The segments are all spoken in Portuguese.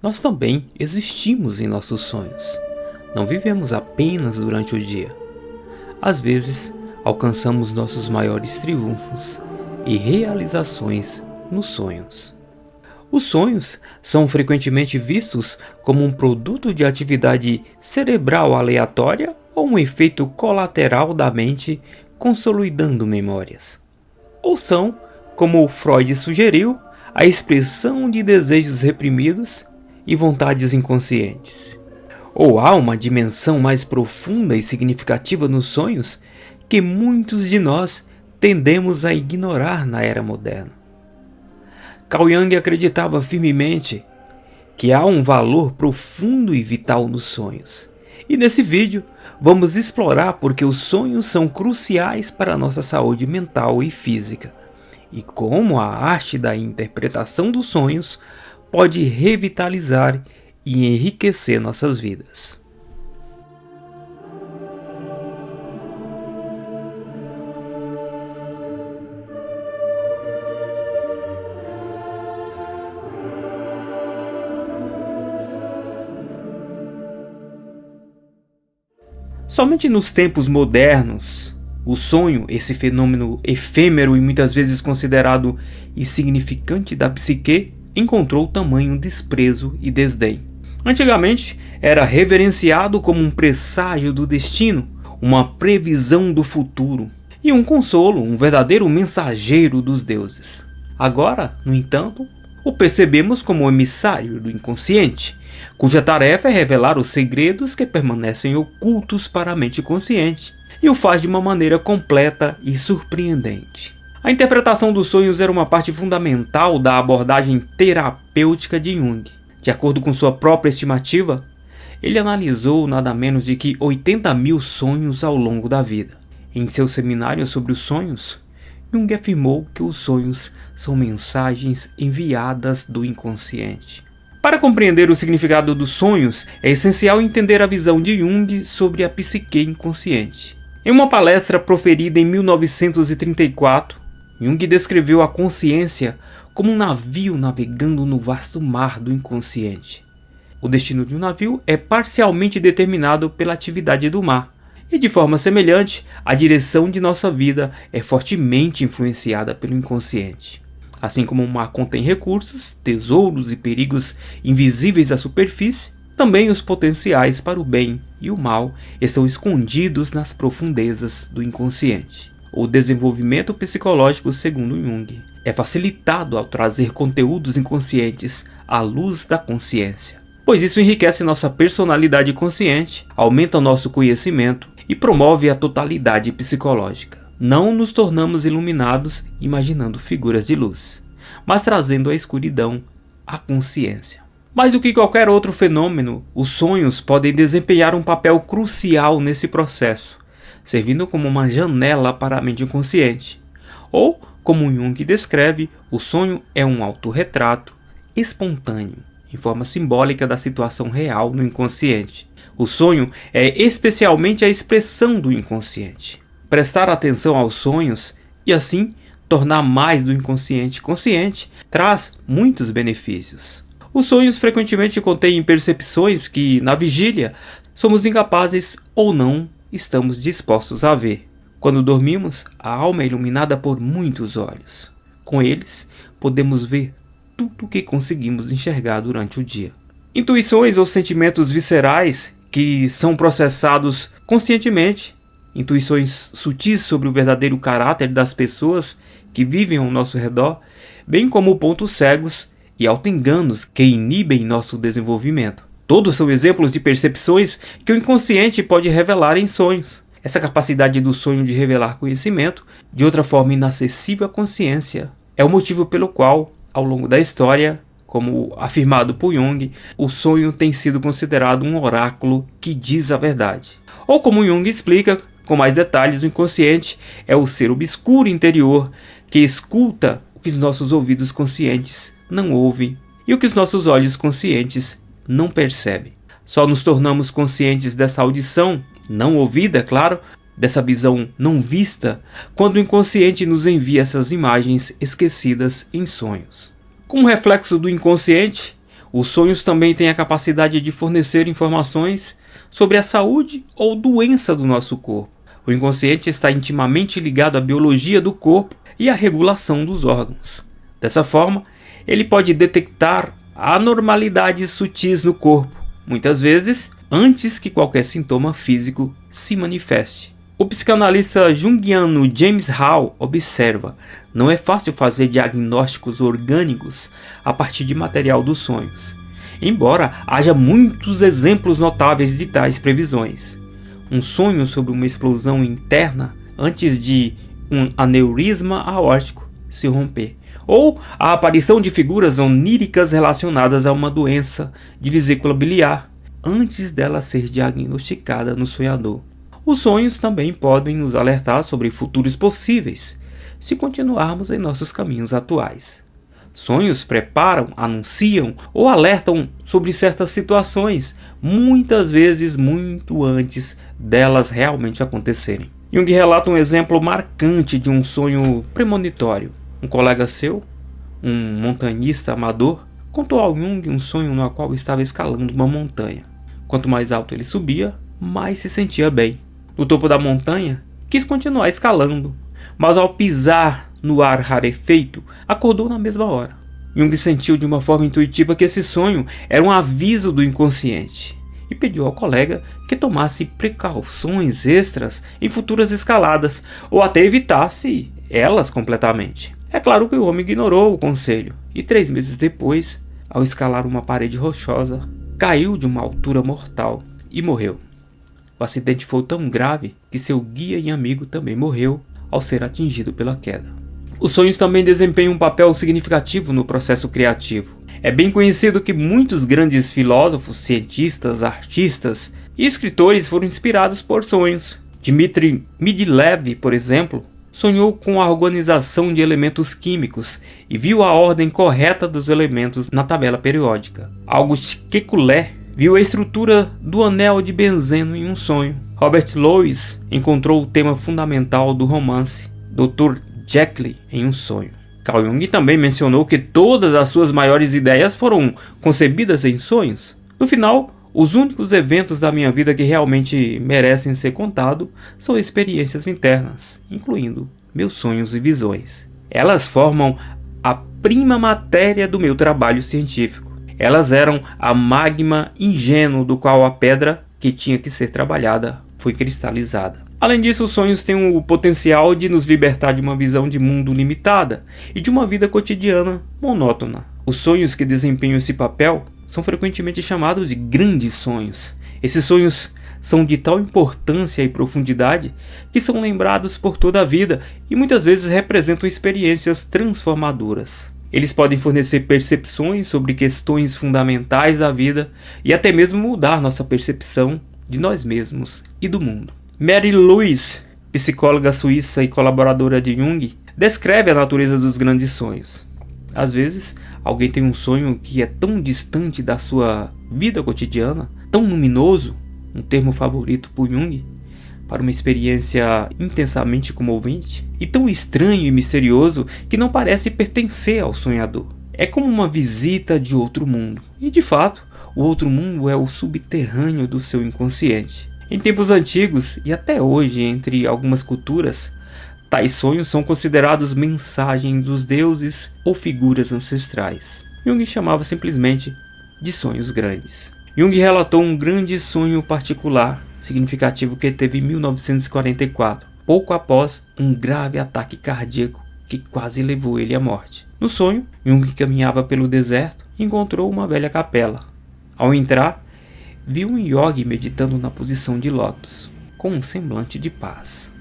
Nós também existimos em nossos sonhos. Não vivemos apenas durante o dia. Às vezes, alcançamos nossos maiores triunfos e realizações nos sonhos. Os sonhos são frequentemente vistos como um produto de atividade cerebral aleatória ou um efeito colateral da mente consolidando memórias. Ou são, como Freud sugeriu, a expressão de desejos reprimidos e vontades inconscientes. Ou há uma dimensão mais profunda e significativa nos sonhos que muitos de nós tendemos a ignorar na era moderna. Carl Jung acreditava firmemente que há um valor profundo e vital nos sonhos. E nesse vídeo vamos explorar porque os sonhos são cruciais para a nossa saúde mental e física, e como a arte da interpretação dos sonhos pode revitalizar e enriquecer nossas vidas. Somente nos tempos modernos, o sonho, esse fenômeno efêmero e muitas vezes considerado insignificante da psique, encontrou tamanho desprezo e desdém. Antigamente, era reverenciado como um presságio do destino, uma previsão do futuro e um consolo, um verdadeiro mensageiro dos deuses. Agora, no entanto, o percebemos como um emissário do inconsciente, cuja tarefa é revelar os segredos que permanecem ocultos para a mente consciente, e o faz de uma maneira completa e surpreendente. A interpretação dos sonhos era uma parte fundamental da abordagem terapêutica de Jung. De acordo com sua própria estimativa, ele analisou nada menos de que 80 mil sonhos ao longo da vida. Em seu seminário sobre os sonhos, Jung afirmou que os sonhos são mensagens enviadas do inconsciente. Para compreender o significado dos sonhos, é essencial entender a visão de Jung sobre a psique inconsciente. Em uma palestra proferida em 1934, Jung descreveu a consciência como um navio navegando no vasto mar do inconsciente. O destino de um navio é parcialmente determinado pela atividade do mar, e de forma semelhante, a direção de nossa vida é fortemente influenciada pelo inconsciente. Assim como o mar contém recursos, tesouros e perigos invisíveis à superfície, também os potenciais para o bem e o mal estão escondidos nas profundezas do inconsciente. O desenvolvimento psicológico, segundo Jung, é facilitado ao trazer conteúdos inconscientes à luz da consciência, pois isso enriquece nossa personalidade consciente, aumenta nosso conhecimento e promove a totalidade psicológica. Não nos tornamos iluminados imaginando figuras de luz, mas trazendo a escuridão à consciência. Mais do que qualquer outro fenômeno, os sonhos podem desempenhar um papel crucial nesse processo, servindo como uma janela para a mente inconsciente. Ou, como Jung descreve, o sonho é um autorretrato espontâneo, em forma simbólica da situação real no inconsciente. O sonho é especialmente a expressão do inconsciente. Prestar atenção aos sonhos e assim tornar mais do inconsciente consciente traz muitos benefícios. Os sonhos frequentemente contêm percepções que, na vigília, somos incapazes ou não estamos dispostos a ver. Quando dormimos, a alma é iluminada por muitos olhos. Com eles, podemos ver tudo o que conseguimos enxergar durante o dia. Intuições ou sentimentos viscerais que são processados conscientemente, intuições sutis sobre o verdadeiro caráter das pessoas que vivem ao nosso redor, bem como pontos cegos e auto-enganos que inibem nosso desenvolvimento. Todos são exemplos de percepções que o inconsciente pode revelar em sonhos. Essa capacidade do sonho de revelar conhecimento de outra forma inacessível à consciência é o motivo pelo qual, ao longo da história, como afirmado por Jung, o sonho tem sido considerado um oráculo que diz a verdade. Ou como Jung explica com mais detalhes, o inconsciente é o ser obscuro interior que escuta o que os nossos ouvidos conscientes não ouvem e o que os nossos olhos conscientes não percebem. Só nos tornamos conscientes dessa audição, não ouvida, claro, dessa visão não vista, quando o inconsciente nos envia essas imagens esquecidas em sonhos. Como reflexo do inconsciente, Os sonhos também têm a capacidade de fornecer informações sobre a saúde ou doença do nosso corpo. O inconsciente está intimamente ligado à biologia do corpo e à regulação dos órgãos. Dessa forma, ele pode detectar anormalidades sutis no corpo, muitas vezes antes que qualquer sintoma físico se manifeste. O psicanalista junguiano James Hall observa: não é fácil fazer diagnósticos orgânicos a partir de material dos sonhos, embora haja muitos exemplos notáveis de tais previsões. Um sonho sobre uma explosão interna antes de um aneurisma aórtico se romper, ou a aparição de figuras oníricas relacionadas a uma doença de vesícula biliar antes dela ser diagnosticada no sonhador. Os sonhos também podem nos alertar sobre futuros possíveis, se continuarmos em nossos caminhos atuais. Sonhos preparam, anunciam ou alertam sobre certas situações, muitas vezes muito antes delas realmente acontecerem. Jung relata um exemplo marcante de um sonho premonitório. Um colega seu, um montanhista amador, contou ao Jung um sonho no qual estava escalando uma montanha. Quanto mais alto ele subia, mais se sentia bem. No topo da montanha, quis continuar escalando, mas ao pisar no ar rarefeito, acordou na mesma hora. Jung sentiu de uma forma intuitiva que esse sonho era um aviso do inconsciente e pediu ao colega que tomasse precauções extras em futuras escaladas ou até evitasse elas completamente. É claro que o homem ignorou o conselho e 3 meses depois, ao escalar uma parede rochosa, caiu de uma altura mortal e morreu. O acidente foi tão grave que seu guia e amigo também morreu ao ser atingido pela queda. Os sonhos também desempenham um papel significativo no processo criativo. É bem conhecido que muitos grandes filósofos, cientistas, artistas e escritores foram inspirados por sonhos. Dmitri Mendeleev, por exemplo, sonhou com a organização de elementos químicos e viu a ordem correta dos elementos na tabela periódica. August Kekulé viu a estrutura do anel de benzeno em um sonho. Robert Louis encontrou o tema fundamental do romance Dr. Jekyll em um sonho. Carl Jung também mencionou que todas as suas maiores ideias foram concebidas em sonhos. No final, os únicos eventos da minha vida que realmente merecem ser contados são experiências internas, incluindo meus sonhos e visões. Elas formam a prima matéria do meu trabalho científico. Elas eram a magma ingênuo do qual a pedra que tinha que ser trabalhada foi cristalizada. Além disso, os sonhos têm o potencial de nos libertar de uma visão de mundo limitada e de uma vida cotidiana monótona. Os sonhos que desempenham esse papel são frequentemente chamados de grandes sonhos. Esses sonhos são de tal importância e profundidade que são lembrados por toda a vida e muitas vezes representam experiências transformadoras. Eles podem fornecer percepções sobre questões fundamentais da vida e até mesmo mudar nossa percepção de nós mesmos e do mundo. Mary Louise, psicóloga suíça e colaboradora de Jung, descreve a natureza dos grandes sonhos. Às vezes, alguém tem um sonho que é tão distante da sua vida cotidiana, tão luminoso, um termo favorito por Jung, para uma experiência intensamente comovente, e tão estranho e misterioso que não parece pertencer ao sonhador. É como uma visita de outro mundo, e de fato, o outro mundo é o subterrâneo do seu inconsciente. Em tempos antigos e até hoje, entre algumas culturas, tais sonhos são considerados mensagens dos deuses ou figuras ancestrais. Jung chamava simplesmente de sonhos grandes. Jung relatou um grande sonho particular, significativo, que teve em 1944, pouco após um grave ataque cardíaco que quase levou ele à morte. No sonho, Jung caminhava pelo deserto e encontrou uma velha capela. Ao entrar, viu um yogi meditando na posição de lótus, com um semblante de paz.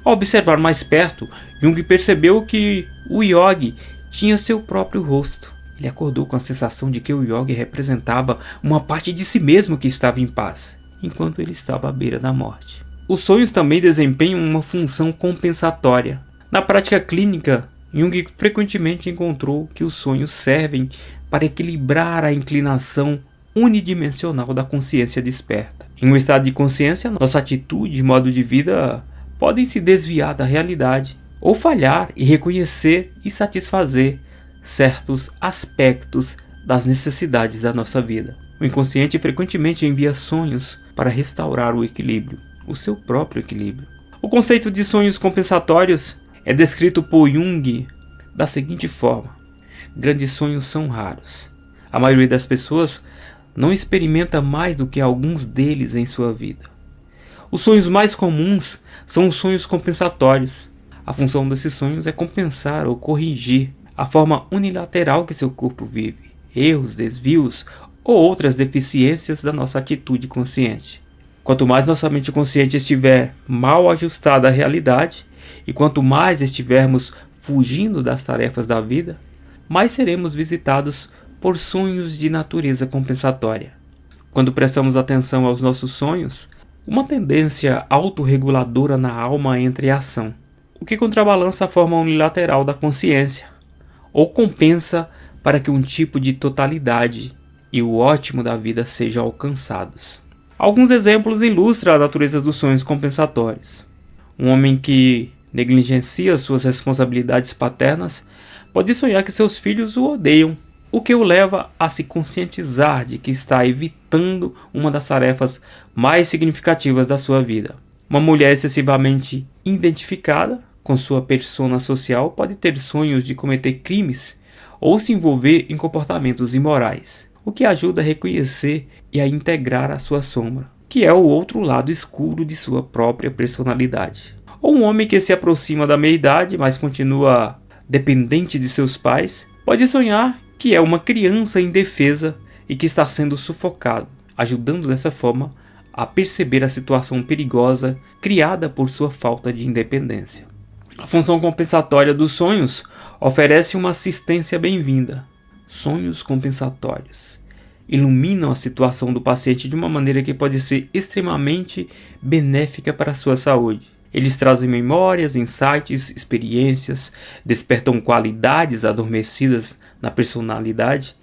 Ao observar mais perto, Jung percebeu que o yogi tinha seu próprio rosto. Ele acordou com a sensação de que o yogi representava uma parte de si mesmo que estava em paz, enquanto ele estava à beira da morte. Os sonhos também desempenham uma função compensatória. Na prática clínica, Jung frequentemente encontrou que os sonhos servem para equilibrar a inclinação unidimensional da consciência desperta. Em um estado de consciência, nossa atitude e modo de vida podem se desviar da realidade, ou falhar e reconhecer e satisfazer certos aspectos das necessidades da nossa vida. O inconsciente frequentemente envia sonhos para restaurar o equilíbrio, o seu próprio equilíbrio. O conceito de sonhos compensatórios é descrito por Jung da seguinte forma: grandes sonhos são raros. A maioria das pessoas não experimenta mais do que alguns deles em sua vida. Os sonhos mais comuns são os sonhos compensatórios. A função desses sonhos é compensar ou corrigir a forma unilateral que seu corpo vive, erros, desvios ou outras deficiências da nossa atitude consciente. Quanto mais nossa mente consciente estiver mal ajustada à realidade, e quanto mais estivermos fugindo das tarefas da vida, mais seremos visitados por sonhos de natureza compensatória. Quando prestamos atenção aos nossos sonhos, uma tendência autorreguladora na alma entra em ação, o que contrabalança a forma unilateral da consciência, ou compensa para que um tipo de totalidade e o ótimo da vida sejam alcançados. Alguns exemplos ilustram a natureza dos sonhos compensatórios. Um homem que negligencia suas responsabilidades paternas pode sonhar que seus filhos o odeiam, o que o leva a se conscientizar de que está evitando uma das tarefas mais significativas da sua vida. Uma mulher excessivamente identificada com sua persona social pode ter sonhos de cometer crimes ou se envolver em comportamentos imorais, o que ajuda a reconhecer e a integrar a sua sombra, que é o outro lado escuro de sua própria personalidade. Ou um homem que se aproxima da meia-idade, mas continua dependente de seus pais, pode sonhar que é uma criança indefesa e que está sendo sufocado, ajudando dessa forma a perceber a situação perigosa criada por sua falta de independência. A função compensatória dos sonhos oferece uma assistência bem-vinda. Sonhos compensatórios iluminam a situação do paciente de uma maneira que pode ser extremamente benéfica para a sua saúde. Eles trazem memórias, insights, experiências, despertam qualidades adormecidas na personalidade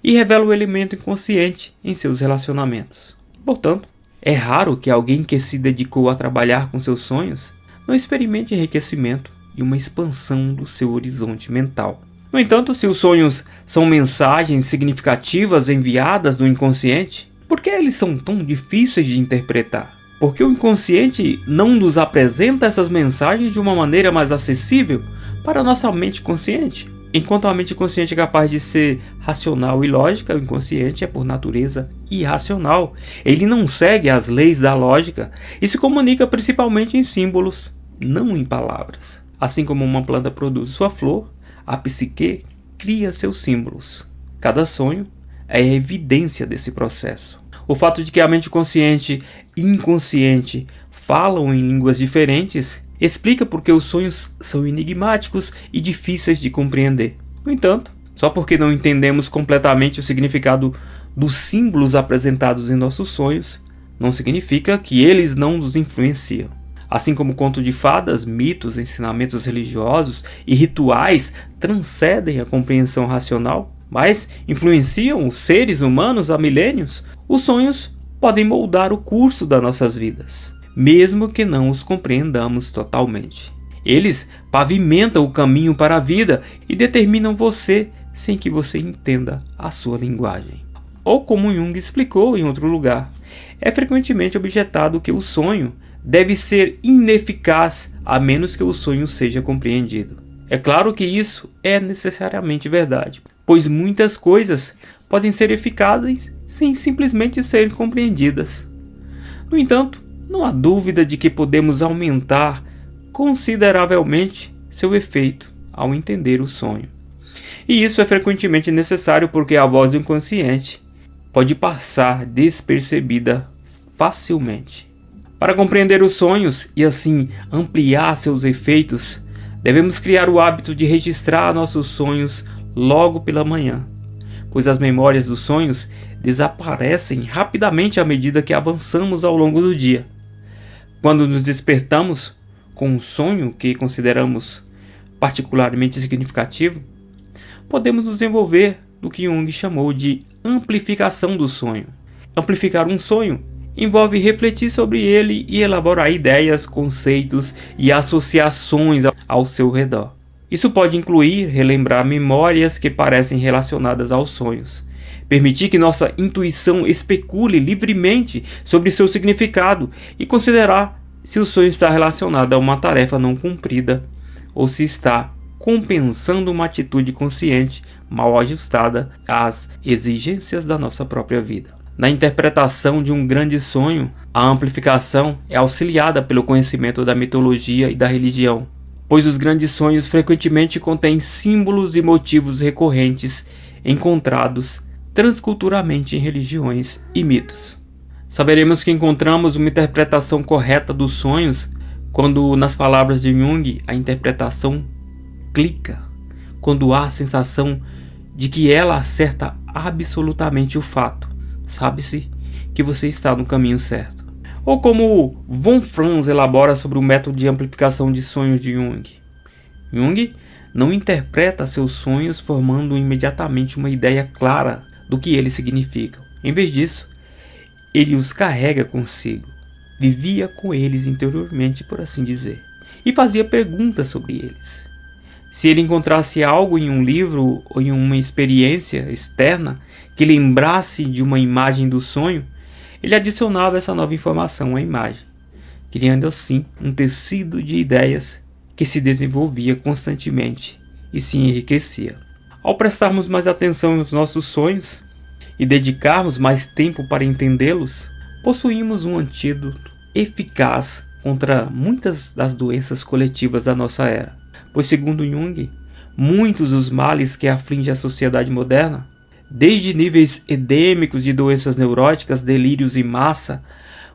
e revelam o elemento inconsciente em seus relacionamentos. Portanto, é raro que alguém que se dedicou a trabalhar com seus sonhos não experimente enriquecimento e uma expansão do seu horizonte mental. No entanto, se os sonhos são mensagens significativas enviadas do inconsciente, por que eles são tão difíceis de interpretar? Porque o inconsciente não nos apresenta essas mensagens de uma maneira mais acessível para a nossa mente consciente. Enquanto a mente consciente é capaz de ser racional e lógica, o inconsciente é por natureza irracional. Ele não segue as leis da lógica e se comunica principalmente em símbolos, não em palavras. Assim como uma planta produz sua flor, a psique cria seus símbolos. Cada sonho é a evidência desse processo. O fato de que a mente consciente e inconsciente falam em línguas diferentes explica por que os sonhos são enigmáticos e difíceis de compreender. No entanto, só porque não entendemos completamente o significado dos símbolos apresentados em nossos sonhos, não significa que eles não nos influenciam. Assim como conto de fadas, mitos, ensinamentos religiosos e rituais transcendem a compreensão racional, mas influenciam os seres humanos há milênios, os sonhos podem moldar o curso das nossas vidas, mesmo que não os compreendamos totalmente. Eles pavimentam o caminho para a vida e determinam você sem que você entenda a sua linguagem. Ou como Jung explicou em outro lugar, é frequentemente objetado que o sonho deve ser ineficaz a menos que o sonho seja compreendido. É claro que isso é necessariamente verdade, pois muitas coisas podem ser eficazes sem simplesmente serem compreendidas. No entanto, não há dúvida de que podemos aumentar consideravelmente seu efeito ao entender o sonho. E isso é frequentemente necessário porque a voz do inconsciente pode passar despercebida facilmente. Para compreender os sonhos e assim ampliar seus efeitos, devemos criar o hábito de registrar nossos sonhos logo pela manhã, pois as memórias dos sonhos desaparecem rapidamente à medida que avançamos ao longo do dia. Quando nos despertamos com um sonho que consideramos particularmente significativo, podemos nos envolver no que Jung chamou de amplificação do sonho. Amplificar um sonho envolve refletir sobre ele e elaborar ideias, conceitos e associações ao seu redor. Isso pode incluir relembrar memórias que parecem relacionadas aos sonhos, Permitir que nossa intuição especule livremente sobre seu significado e considerar se o sonho está relacionado a uma tarefa não cumprida ou se está compensando uma atitude consciente mal ajustada às exigências da nossa própria vida. Na interpretação de um grande sonho, a amplificação é auxiliada pelo conhecimento da mitologia e da religião, pois os grandes sonhos frequentemente contêm símbolos e motivos recorrentes encontrados transculturalmente em religiões e mitos. Saberemos que encontramos uma interpretação correta dos sonhos quando, nas palavras de Jung, a interpretação clica, quando há a sensação de que ela acerta absolutamente o fato. Sabe-se que você está no caminho certo. Ou como von Franz elabora sobre o método de amplificação de sonhos de Jung. Jung não interpreta seus sonhos formando imediatamente uma ideia clara do que eles significam. Em vez disso, ele os carrega consigo, vivia com eles interiormente, por assim dizer, e fazia perguntas sobre eles. Se ele encontrasse algo em um livro ou em uma experiência externa que lembrasse de uma imagem do sonho, ele adicionava essa nova informação à imagem, criando assim um tecido de ideias que se desenvolvia constantemente e se enriquecia. Ao prestarmos mais atenção aos nossos sonhos e dedicarmos mais tempo para entendê-los, possuímos um antídoto eficaz contra muitas das doenças coletivas da nossa era. Pois, segundo Jung, muitos dos males que afligem a sociedade moderna, desde níveis endêmicos de doenças neuróticas, delírios em massa,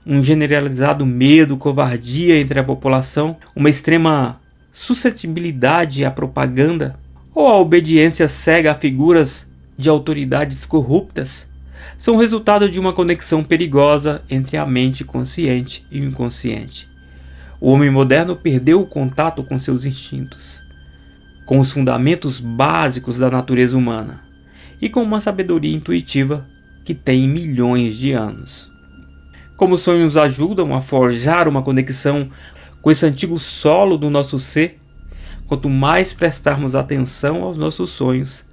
um generalizado medo, covardia entre a população, uma extrema suscetibilidade à propaganda ou a obediência cega a figuras de autoridades corruptas, são resultado de uma conexão perigosa entre a mente consciente e o inconsciente. O homem moderno perdeu o contato com seus instintos, com os fundamentos básicos da natureza humana e com uma sabedoria intuitiva que tem milhões de anos. Como os sonhos ajudam a forjar uma conexão com esse antigo solo do nosso ser, quanto mais prestarmos atenção aos nossos sonhos,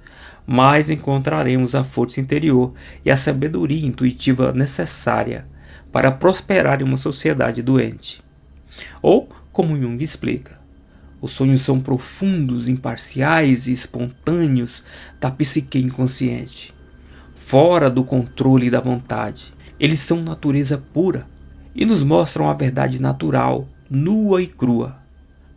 mais encontraremos a força interior e a sabedoria intuitiva necessária para prosperar em uma sociedade doente. Ou, como Jung explica, os sonhos são profundos, imparciais e espontâneos da psique inconsciente, fora do controle da vontade. Eles são natureza pura e nos mostram a verdade natural, nua e crua.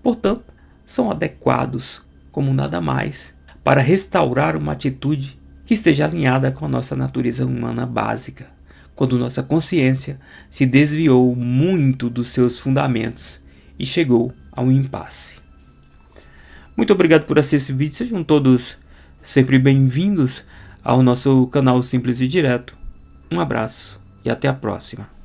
Portanto, são adequados, como nada mais, para restaurar uma atitude que esteja alinhada com a nossa natureza humana básica, quando nossa consciência se desviou muito dos seus fundamentos e chegou ao impasse. Muito obrigado por assistir esse vídeo, sejam todos sempre bem-vindos ao nosso canal Simples e Direto. Um abraço e até a próxima.